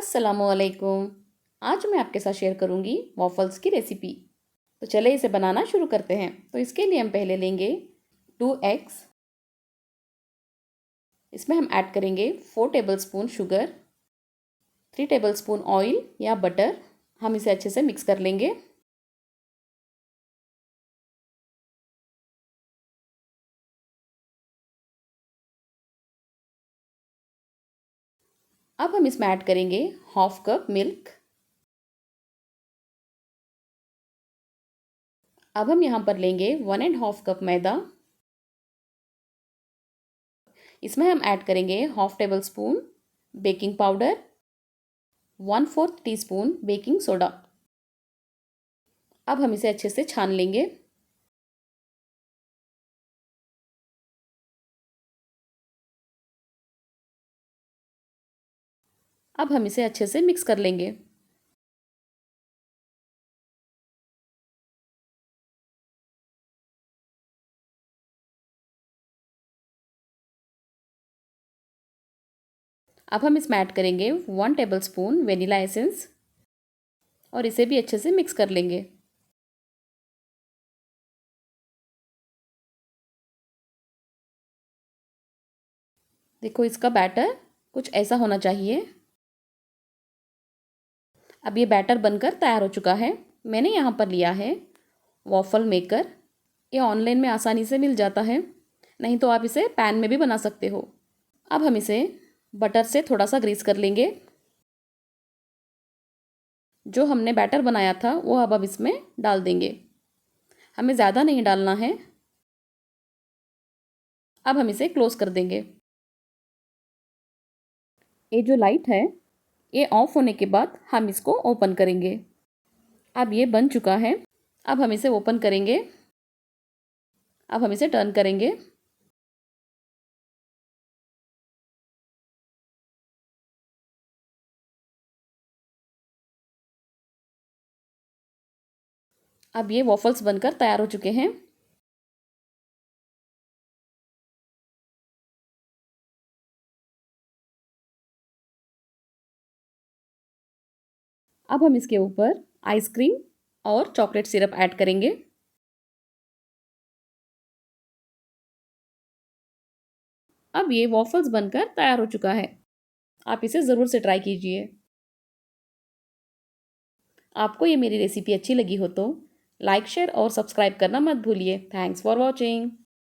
अस्सलामुअलैकुम। आज मैं आपके साथ शेयर करूंगी वॉफल्स की रेसिपी। तो चले इसे बनाना शुरू करते हैं। तो इसके लिए हम पहले लेंगे 2 एग्स। इसमें हम ऐड करेंगे 4 टेबलस्पून शुगर, 3 टेबलस्पून ऑयल या बटर। हम इसे अच्छे से मिक्स कर लेंगे। अब हम इसमें ऐड करेंगे 1/2 कप मिल्क। अब हम यहाँ पर लेंगे 1.5 कप मैदा। इसमें हम ऐड करेंगे 1/2 tablespoon baking powder, 1/4 teaspoon baking soda. अब हम इसे अच्छे से छान लेंगे। अब हम इसे अच्छे से मिक्स कर लेंगे। अब हम इसमें ऐड करेंगे 1 टेबलस्पून वेनिला एसेंस और इसे भी अच्छे से मिक्स कर लेंगे। देखो, इसका बैटर कुछ ऐसा होना चाहिए। अब ये बैटर बनकर तैयार हो चुका है। मैंने यहाँ पर लिया है वॉफल मेकर। ये ऑनलाइन में आसानी से मिल जाता है, नहीं तो आप इसे पैन में भी बना सकते हो। अब हम इसे बटर से थोड़ा सा ग्रीस कर लेंगे। जो हमने बैटर बनाया था वो अब इसमें डाल देंगे। हमें ज़्यादा नहीं डालना है। अब हम इसे क्लोज कर देंगे। ये जो लाइट है, ये ऑफ होने के बाद हम इसको ओपन करेंगे। अब ये बन चुका है। अब हम इसे ओपन करेंगे। अब हम इसे टर्न करेंगे। अब ये वॉफल्स बनकर तैयार हो चुके हैं। अब हम इसके ऊपर आइसक्रीम और चॉकलेट सिरप ऐड करेंगे। अब ये वॉफल्स बनकर तैयार हो चुका है। आप इसे ज़रूर से ट्राई कीजिए। आपको ये मेरी रेसिपी अच्छी लगी हो तो लाइक, शेयर और सब्सक्राइब करना मत भूलिए। Thanks for watching.